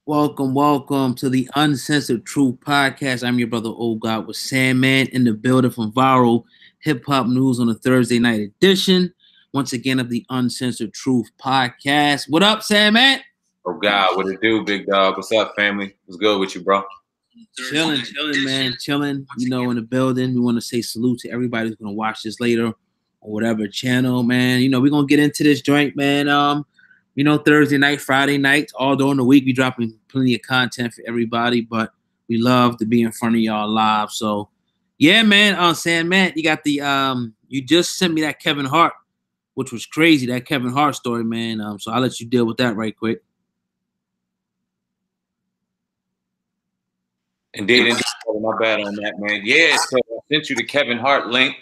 Welcome, welcome to the Uncensored Truth Podcast. I'm your brother, Old God, with Sandman in the building from Viral Hip Hop News on the Thursday night edition. Once again, of the Uncensored Truth Podcast. What up, Sandman? Oh, God, what it do, big dog? What's up, family? What's good with you, bro? Chilling, man. Chilling, in the building. We want to say salute to everybody who's going to watch this later on whatever channel, man. We're going to get into this joint, man. Thursday night, Friday nights, all during the week, we dropping plenty of content for everybody, but we love to be in front of y'all live. So, yeah, man, Sandman, you got the, you just sent me that Kevin Hart, which was crazy, that Kevin Hart story, man. So I'll let you deal with that right quick. Indeed, my bad on that, man. Yeah, so I sent you the Kevin Hart link.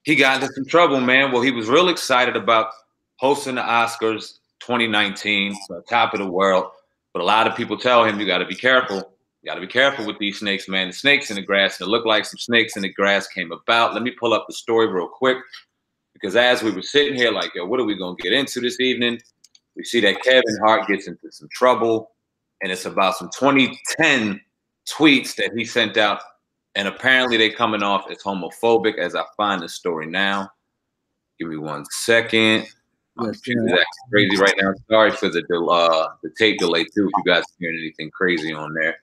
He got into some trouble, man. Well, he was real excited about hosting the Oscars 2019, so top of the world. But a lot of people tell him, you got to be careful. You got to be careful with these snakes, man. The snakes in the grass, and it looked like some snakes in the grass came about. Let me pull up the story real quick, because as we were sitting here like, yo, what are we going to get into this evening? We see that Kevin Hart gets into some trouble, and it's about some 2010 tweets that he sent out, and apparently they coming off as homophobic as I find the story now. Give me 1 second. That's crazy right now. Sorry for the tape delay too. If you guys hearing anything crazy on there,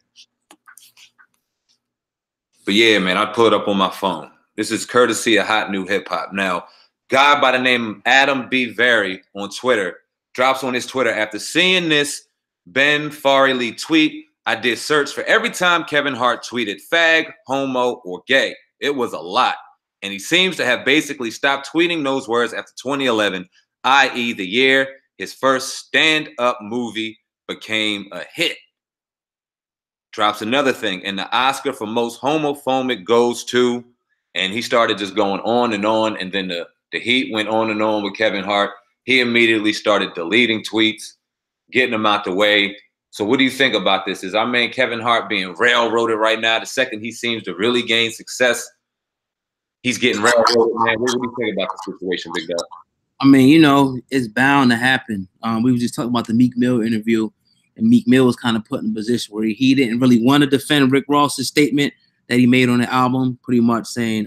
but yeah, man, I pull it up on my phone. This is courtesy of Hot New Hip Hop. Now, guy by the name of Adam B. Very on Twitter drops on his Twitter after seeing this Ben Farley tweet. I did search for every time Kevin Hart tweeted fag, homo, or gay. It was a lot, and he seems to have basically stopped tweeting those words after 2011. i.e. the year his first stand-up movie became a hit. Drops another thing, and the Oscar for most homophobic goes to, and he started just going on, and then the heat went on and on with Kevin Hart. He immediately started deleting tweets, getting them out the way. So what do you think about this? Is our man Kevin Hart being railroaded right now? The second he seems to really gain success, he's getting railroaded, man. What do you think about the situation, Big Dog? I mean, it's bound to happen. We were just talking about the Meek Mill interview, and Meek Mill was kind of put in a position where he didn't really want to defend Rick Ross's statement that he made on the album, pretty much saying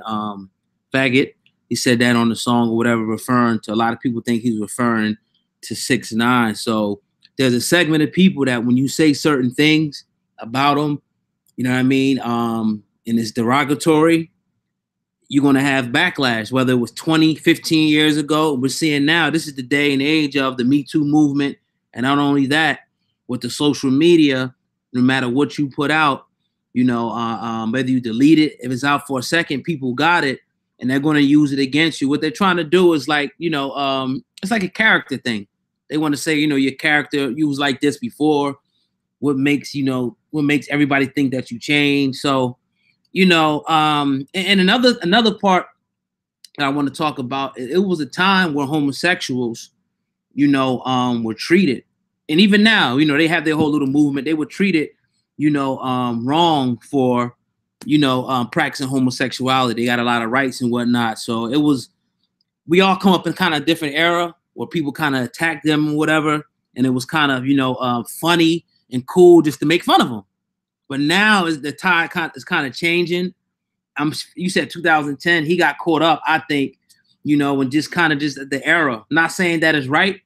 faggot. He said that on the song or whatever, referring to, a lot of people think he's referring to 6ix9ine. So there's a segment of people that when you say certain things about them, you know what I mean, and it's derogatory, you're going to have backlash, whether it was 20, 15 years ago. We're seeing now, this is the day and age of the Me Too movement. And not only that, with the social media, no matter what you put out, whether you delete it, if it's out for a second, people got it and they're going to use it against you. What they're trying to do is like, it's like a character thing. They want to say, your character, you was like this before. What makes everybody think that you changed? So, and another part that I want to talk about, it was a time where homosexuals, were treated. And even now, they have their whole little movement. They were treated, wrong for, practicing homosexuality. They got a lot of rights and whatnot. So we all come up in kind of different era where people kind of attack them or whatever. And it was kind of, funny and cool just to make fun of them. But now is the tide is kind of changing. You said 2010, he got caught up, I think, and just the era. I'm not saying that is right,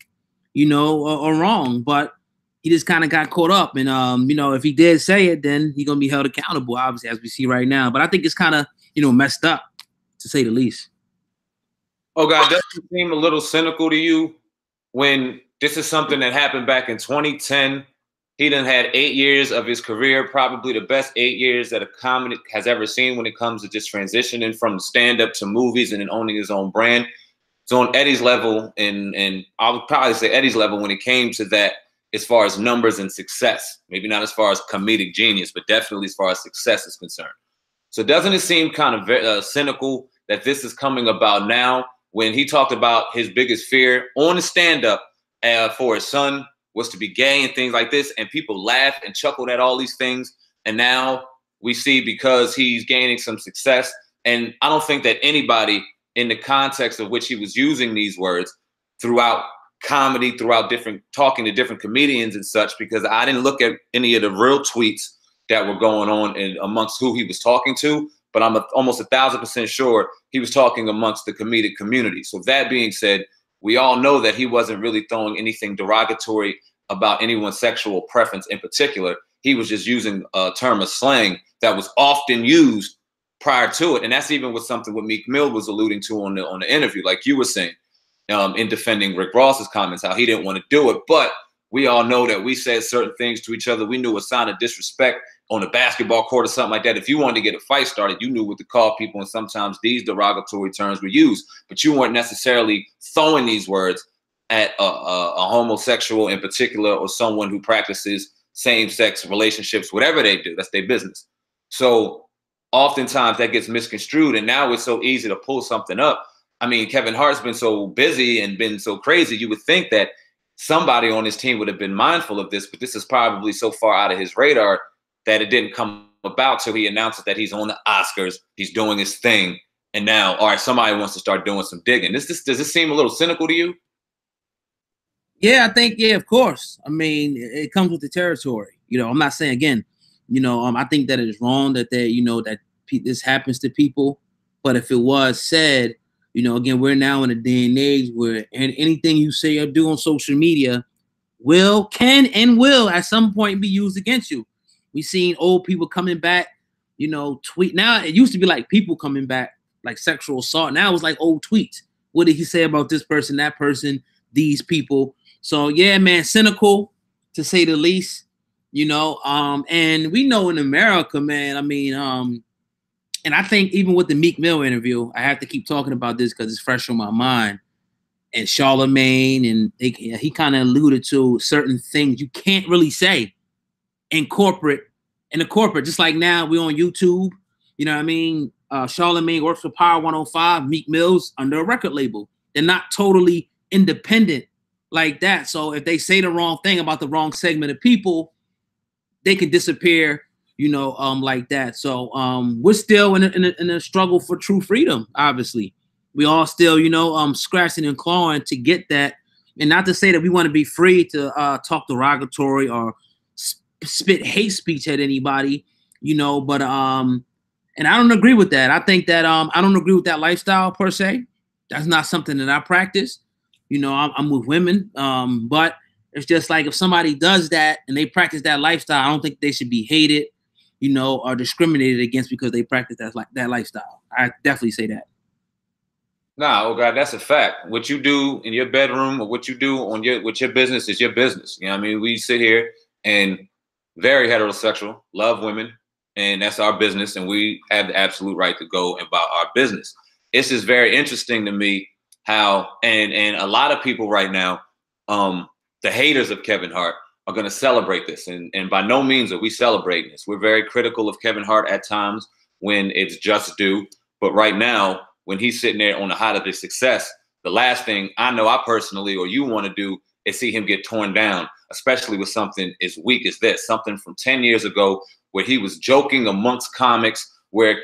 or wrong, but he just kind of got caught up. And, if he did say it, then he's going to be held accountable, obviously, as we see right now. But I think it's kind of, messed up, to say the least. Oh, God, doesn't it seem a little cynical to you when this is something that happened back in 2010? He done had 8 years of his career, probably the best 8 years that a comic has ever seen when it comes to just transitioning from stand-up to movies and then owning his own brand. So on Eddie's level, and I would probably say Eddie's level when it came to that, as far as numbers and success, maybe not as far as comedic genius, but definitely as far as success is concerned. So doesn't it seem kind of cynical that this is coming about now when he talked about his biggest fear on the stand-up for his son was to be gay and things like this, and people laughed and chuckled at all these things, and now we see because he's gaining some success, and I don't think that anybody in the context of which he was using these words throughout comedy throughout talking to different comedians and such, because I didn't look at any of the real tweets that were going on amongst who he was talking to, but I'm almost 1,000% sure he was talking amongst the comedic community. So that being said, we all know that he wasn't really throwing anything derogatory about anyone's sexual preference in particular. He was just using a term of slang that was often used prior to it. And that's even with something what Meek Mill was alluding to on the interview, like you were saying, in defending Rick Ross's comments, how he didn't want to do it. But we all know that we said certain things to each other. We knew a sign of disrespect on a basketball court or something like that. If you wanted to get a fight started, you knew what to call people. And sometimes these derogatory terms were used, but you weren't necessarily throwing these words at a homosexual in particular, or someone who practices same-sex relationships, whatever they do, that's their business. So oftentimes that gets misconstrued, and now it's so easy to pull something up. I mean, Kevin Hart's been so busy and been so crazy, you would think that somebody on his team would have been mindful of this, but this is probably so far out of his radar that it didn't come about till he announces that he's on the Oscars, he's doing his thing, and now, all right, somebody wants to start doing some digging. Does this seem a little cynical to you? Yeah, I think, yeah, of course. I mean, it comes with the territory. You know, I'm not saying, again, you know, I think that it is wrong that this happens to people. But if it was said, you know, again, we're now in a day and age where anything you say or do on social media can and will at some point be used against you. We've seen old people coming back, you know, tweet. Now it used to be like people coming back, like sexual assault. Now it's like old tweets. What did he say about this person, that person, these people? So yeah, man, cynical to say the least, you know. And we know in America, man, I mean, and I think even with the Meek Mill interview, I have to keep talking about this because it's fresh on my mind. And Charlemagne, and he kind of alluded to certain things you can't really say in the corporate, just like now we're on YouTube, you know what I mean? Charlemagne works for Power 105, Meek Mill's under a record label. They're not totally independent like that. So if they say the wrong thing about the wrong segment of people, they can disappear, you know, like that. So we're still in a struggle for true freedom. Obviously, we all still, you know, scratching and clawing to get that. And not to say that we want to be free to talk derogatory or spit hate speech at anybody, you know. But and I don't agree with that. I think that I don't agree with that lifestyle per se. That's not something that I practice. You know, I'm with women, but it's just like if somebody does that and they practice that lifestyle, I don't think they should be hated, you know, or discriminated against because they practice that lifestyle. I definitely say that. Nah, oh God, that's a fact. What you do in your bedroom or what you do with your business is your business. You know what I mean? We sit here and very heterosexual, love women, and that's our business, and we have the absolute right to go about our business. It's just very interesting to me how, and a lot of people right now, the haters of Kevin Hart are going to celebrate this. And by no means are we celebrating this. We're very critical of Kevin Hart at times when it's just due. But right now, when he's sitting there on the height of his success, the last thing I know I personally or you want to do is see him get torn down, especially with something as weak as this, something from 10 years ago where he was joking amongst comics, where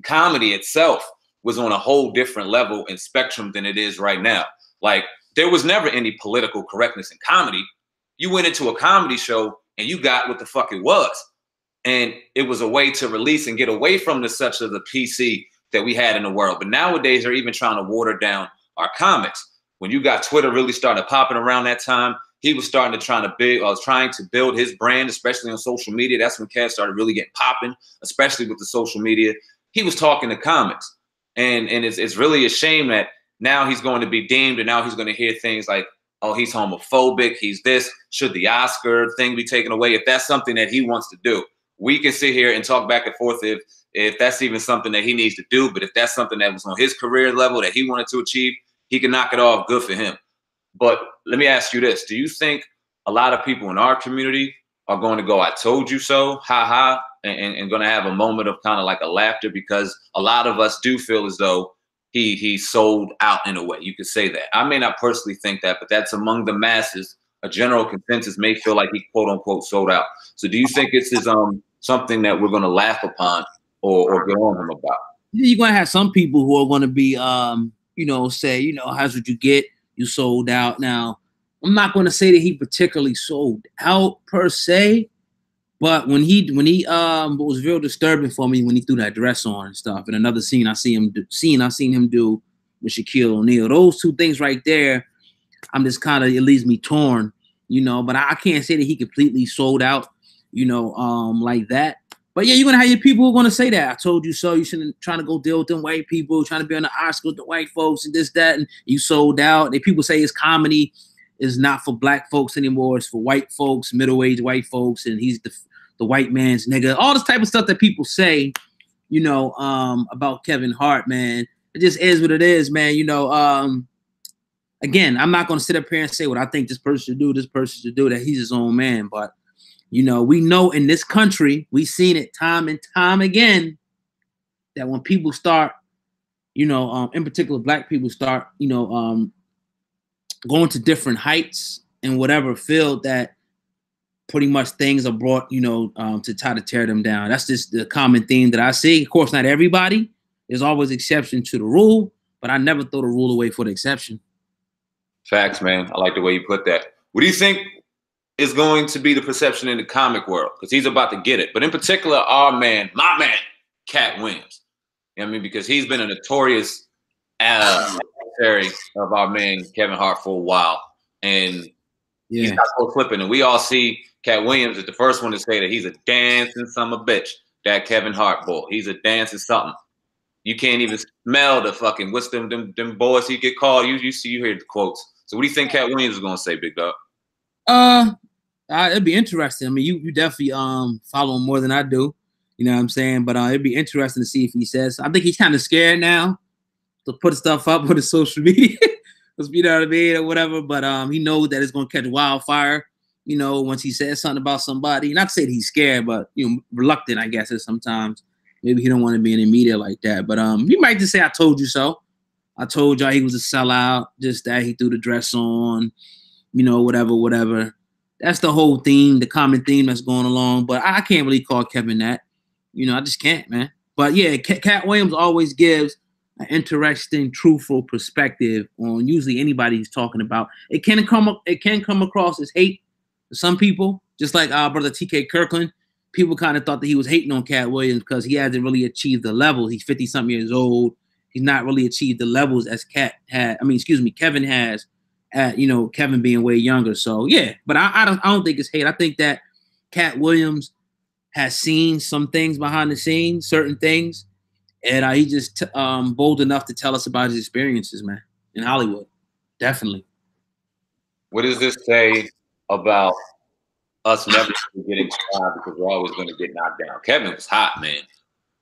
comedy itself was on a whole different level and spectrum than it is right now. Like, there was never any political correctness in comedy. You went into a comedy show and you got what the fuck it was. And it was a way to release and get away from such of the PC that we had in the world. But nowadays they're even trying to water down our comics. When you got Twitter really started popping around that time, he was trying to build his brand, especially on social media. That's when Cat started really getting popping, especially with the social media. He was talking to comics. And it's really a shame that now he's going to be deemed, and now he's going to hear things like, oh, he's homophobic, he's this, should the Oscar thing be taken away? If that's something that he wants to do, we can sit here and talk back and forth if that's even something that he needs to do. But if that's something that was on his career level that he wanted to achieve, he can knock it off. Good for him. But let me ask you this. Do you think a lot of people in our community are going to go, I told you so, ha ha, and going to have a moment of kind of like a laughter? Because a lot of us do feel as though he sold out in a way. You could say that. I may not personally think that, but that's among the masses. A general consensus may feel like he quote unquote sold out. So do you think it's something that we're going to laugh upon or get on him about? You're going to have some people who are going to be, you know, say, you know, how's what you get. You sold out. Now, I'm not going to say that he particularly sold out per se, but when he what was real disturbing for me when he threw that dress on and stuff. And another scene I seen him do with Shaquille O'Neal. Those two things right there, I'm just kind of, it leaves me torn, you know. But I can't say that he completely sold out, you know, like that. But yeah, you're gonna have your people who are gonna say that. I told you so. You shouldn't trying to go deal with them white people, trying to be on the Oscars with the white folks and this, that, and you sold out. And people say his comedy is not for black folks anymore. It's for white folks, middle-aged white folks, and he's the white man's nigga. All this type of stuff that people say, you know, about Kevin Hart, man. It just is what it is, man. You know, again, I'm not gonna sit up here and say what I think this person should do, that he's his own man, but you know, we know in this country, we've seen it time and time again, that when people start, you know, in particular, black people start, you know, going to different heights in whatever field, that pretty much things are brought, you know, to try to tear them down. That's just the common theme that I see. Of course, not everybody. There's always exception to the rule, but I never throw the rule away for the exception. Facts, man. I like the way you put that. What do you think is going to be the perception in the comic world? Because he's about to get it. But in particular, our man, my man, Cat Williams. You know what I mean? Because he's been a notorious adversary of our man, Kevin Hart, for a while. And he's not so flipping. And we all see Cat Williams is the first one to say that he's a dancing son of a bitch, that Kevin Hart boy. He's a dancing something. You can't even smell the fucking, what's them boys he get called? You hear the quotes. So what do you think Cat Williams is going to say, big dog? It'd be interesting. I mean, you definitely follow him more than I do. You know what I'm saying? But it'd be interesting to see if he says. I think he's kind of scared now to put stuff up on his social media. You know what I mean, or whatever. But he knows that it's going to catch wildfire. You know, once he says something about somebody. Not to say that he's scared, but you know, reluctant, I guess, is sometimes. Maybe he don't want to be in the media like that. But he might just say, "I told you so. I told y'all he was a sellout. Just that he threw the dress on. You know, whatever." That's the whole theme, the common theme that's going along. But I can't really call Kevin that. You know, I just can't, man. But yeah, Cat Williams always gives an interesting, truthful perspective on usually anybody he's talking about. It can come across as hate to some people, just like our brother T.K. Kirkland. People kind of thought that he was hating on Cat Williams because he hasn't really achieved the levels. He's 50-something years old. He's not really achieved the levels as Kevin has. At, you know, Kevin being way younger. So yeah, but I don't think it's hate. I think that Cat Williams has seen some things behind the scenes, certain things, and he just bold enough to tell us about his experiences, man, in Hollywood. Definitely. What does this say about us never getting tried because we're always going to get knocked down? Kevin was hot, man.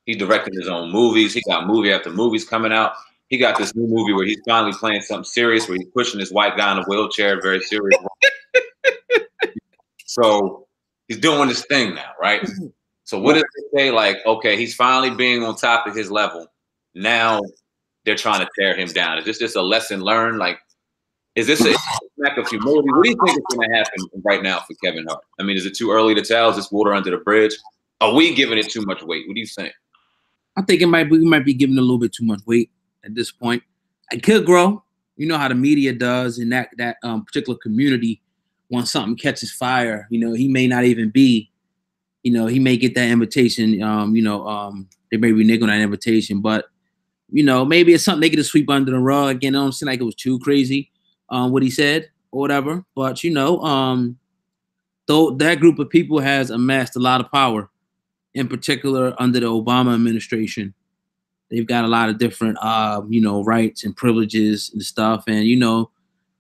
He directed his own movies. He got movie after movies coming out. He got this new movie where he's finally playing something serious, where he's pushing this white guy in a wheelchair, very serious. So he's doing this thing now, right? So what does it say? Like, okay, he's finally being on top of his level. Now they're trying to tear him down. Is this just a lesson learned? Like, is this a smack of humility? What do you think is going to happen right now for Kevin Hart? I mean, is it too early to tell? Is this water under the bridge? Are we giving it too much weight? What do you think? I think we might be giving a little bit too much weight at this point. It could grow. You know how the media does in that particular community. Once something catches fire, you know, he may not even be, you know, he may get that invitation. They may renege on that invitation, but you know, maybe it's something they get to sweep under the rug. Again, I don't seem like it was too crazy what he said or whatever. But you know, though that group of people has amassed a lot of power, in particular under the Obama administration. They've got a lot of different, you know, rights and privileges and stuff. And, you know,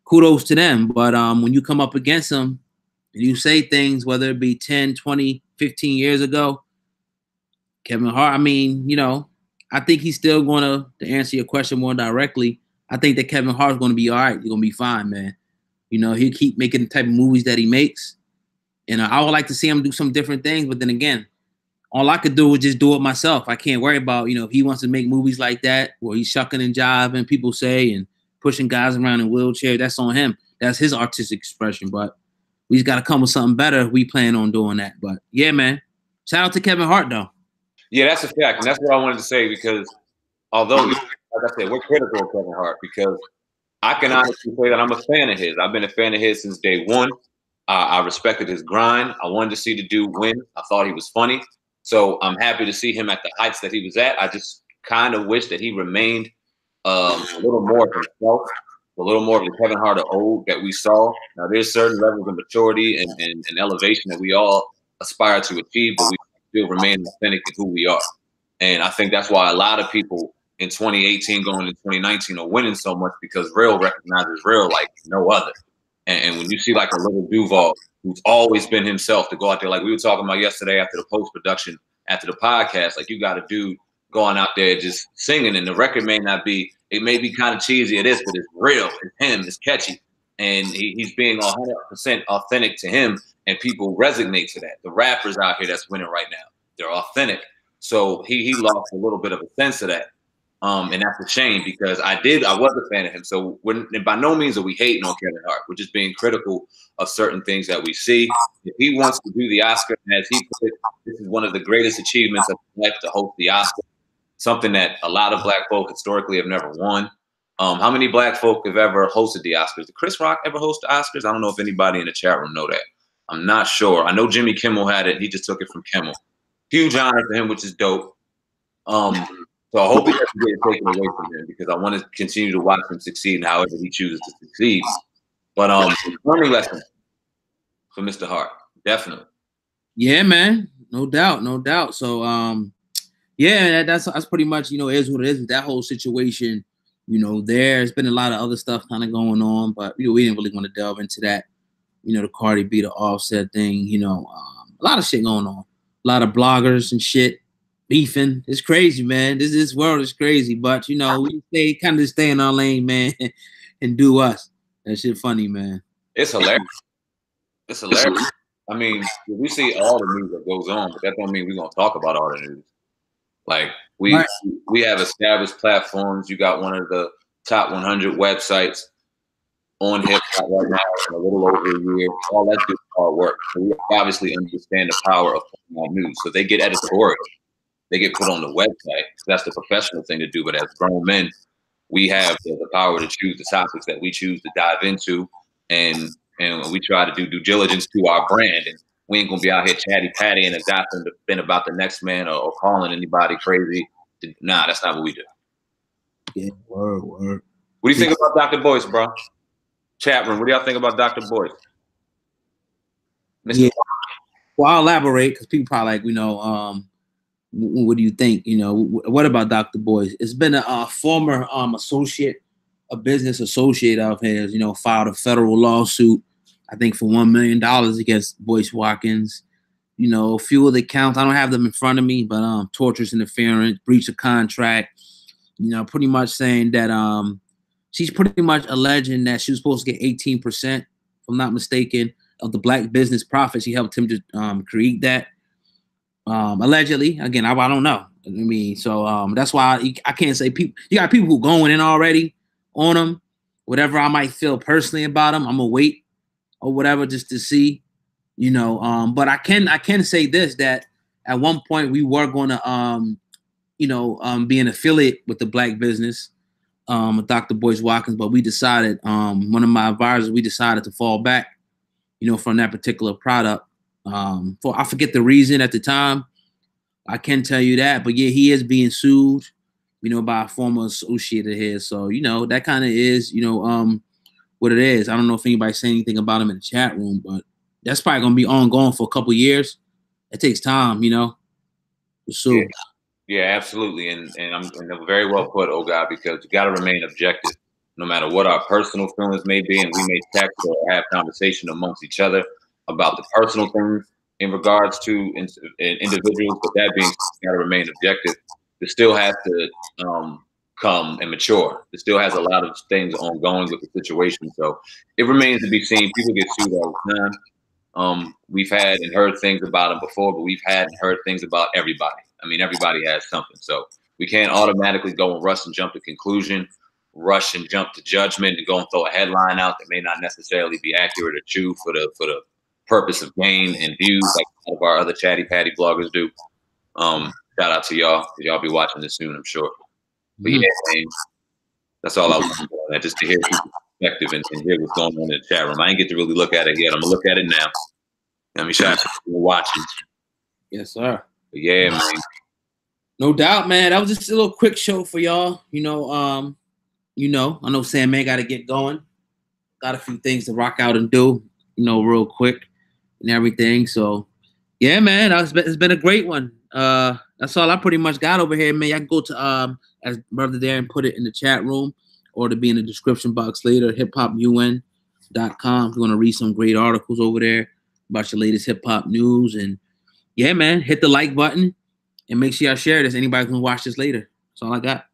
kudos to them. But when you come up against them and you say things, whether it be 10, 20, 15 years ago, Kevin Hart, I mean, you know, I think he's still going to answer your question more directly, I think that Kevin Hart's going to be all right. He's going to be fine, man. You know, he'll keep making the type of movies that he makes. And I would like to see him do some different things. But then again, all I could do is just do it myself. I can't worry about, you know, if he wants to make movies like that where he's shucking and jiving, people say, and pushing guys around in wheelchairs, that's on him. That's his artistic expression. But we just got to come with something better. We plan on doing that. But yeah, man. Shout out to Kevin Hart, though. Yeah, that's a fact. And that's what I wanted to say because although, like I said, we're critical of Kevin Hart because I can honestly say that I'm a fan of his. I've been a fan of his since day one. I respected his grind. I wanted to see the dude win. I thought he was funny. So I'm happy to see him at the heights that he was at. I just kind of wish that he remained a little more of himself, a little more of the Kevin Hart of old that we saw. Now, there's certain levels of maturity and elevation that we all aspire to achieve, but we still remain authentic in who we are. And I think that's why a lot of people in 2018 going into 2019 are winning so much, because real recognizes real like no other. And when you see like a little Duval who's always been himself to go out there, like we were talking about yesterday after the post-production, after the podcast, like you got a dude going out there just singing, and the record may not be, it may be kind of cheesy, it is, but it's real, it's him, it's catchy. And he's being 100% authentic to him, and people resonate to that. The rappers out here that's winning right now, they're authentic. So he lost a little bit of a sense of that. And that's a shame, because I was a fan of him. So by no means are we hating on Kevin Hart. We're just being critical of certain things that we see. If he wants to do the Oscar, as he put it, this is one of the greatest achievements of his life to host the Oscar. Something that a lot of black folk historically have never won. How many black folk have ever hosted the Oscars? Did Chris Rock ever host the Oscars? I don't know if anybody in the chat room know that. I'm not sure. I know Jimmy Kimmel had it. He just took it from Kimmel. Huge honor for him, which is dope. So I hope he doesn't get it taken away from him, because I want to continue to watch him succeed however he chooses to succeed. But learning lesson for Mr. Hart, definitely. Yeah, man, no doubt, no doubt. So yeah, that's pretty much, you know, is what it is with that whole situation. You know, there's been a lot of other stuff kind of going on, but you know, we didn't really want to delve into that. You know, the Cardi B to Offset thing. You know, a lot of shit going on. A lot of bloggers and shit beefing. It's crazy, man. This world is crazy, but you know, we stay in our lane, man, and do us. That shit funny, man. It's hilarious. It's hilarious. I mean, we see all the news that goes on, but that don't mean we're gonna talk about all the news. Like we have established platforms. You got one of the top 100 websites on hip hop right now in a little over a year. All that do hard work. So we obviously understand the power of news. So they get editorial. They get put on the website. That's the professional thing to do. But as grown men, we have the power to choose the topics that we choose to dive into, and we try to do due diligence to our brand. And we ain't gonna be out here chatty patty and gossiping about the next man or calling anybody crazy. Nah, that's not what we do. Yeah, word. What do you think about Dr. Boyce, bro? Chat room, what do y'all think about Dr. Boyce? Yeah. Well, I'll elaborate, because people probably like, you know, what do you think? You know, what about Dr. Boyce? It's been a former associate, a business associate of his, you know, filed a federal lawsuit, I think for $1 million against Boyce Watkins. You know, a few of the counts, I don't have them in front of me, but torturous interference, breach of contract, you know, pretty much saying that she's pretty much alleging that she was supposed to get 18%, if I'm not mistaken, of the black business profits. She helped him to create that. Allegedly, again, I don't know. I mean, so that's why I can't say people. You got people who going in already on them. Whatever I might feel personally about them, I'm gonna wait or whatever just to see, you know. But I can say this, that at one point we were going to you know, be an affiliate with the black business, with Dr. Boyce Watkins, but we decided, one of my advisors, we decided to fall back, you know, from that particular product. I forget the reason at the time. I can tell you that, but yeah, he is being sued, you know, by a former associate of his. So, you know, that kind of is, you know, what it is. I don't know if anybody's saying anything about him in the chat room, but that's probably going to be ongoing for a couple of years. It takes time, you know, to sue. Yeah, absolutely. And I'm very well put, oh God, because you got to remain objective, no matter what our personal feelings may be. And we may text or have conversation amongst each other about the personal things in regards to individuals. But that being said, you got to remain objective. It still has to come and mature. It still has a lot of things ongoing with the situation. So it remains to be seen. People get sued all the time. We've had and heard things about them before, but we've had and heard things about everybody. I mean, everybody has something. So we can't automatically go and rush and jump to conclusion, rush and jump to judgment, and go and throw a headline out that may not necessarily be accurate or true for the purpose of gain and views, like a lot of our other chatty patty bloggers do. Shout out to y'all, because y'all be watching this soon, I'm sure. But yeah, man, That's all I was doing, man, just to hear people's perspective and hear what's going on in the chat room. I ain't get to really look at it yet. I'm gonna look at it now. I mean, shout out to people watching. Yes, sir. But yeah, man. No doubt, man. That was just a little quick show for y'all. I know Sandman got to get going. Got a few things to rock out and do, real quick and everything. So, yeah, man, it's been a great one. That's all I pretty much got over here, man. I can go to as brother there and put it in the chat room, or to be in the description box later. hiphopun.com. If you want to read some great articles over there about your latest hip hop news, and yeah, man, hit the like button and make sure y'all share this. Anybody can watch this later. That's all I got.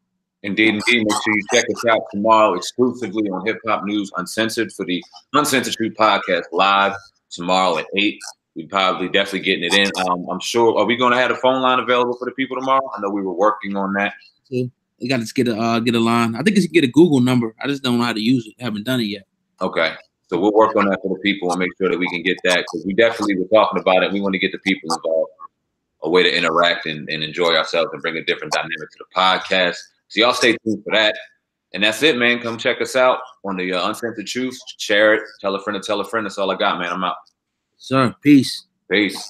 Indeed. Make sure you check us out tomorrow exclusively on Hip Hop News Uncensored for the Uncensored Truth Podcast live tomorrow at 8. We probably definitely getting it in. I'm sure. Are we going to have a phone line available for the people tomorrow? I know we were working on that. You got to get a line. I think you can get a Google number. I just don't know how to use it. Haven't done it yet. Okay. So we'll work on that for the people and make sure that we can get that, because we definitely were talking about it. We want to get the people involved, a way to interact and enjoy ourselves and bring a different dynamic to the podcast. So y'all stay tuned for that. And that's it, man. Come check us out on the Uncensored Truth. Share it. Tell a friend to tell a friend. That's all I got, man. I'm out. Sir, peace. Peace.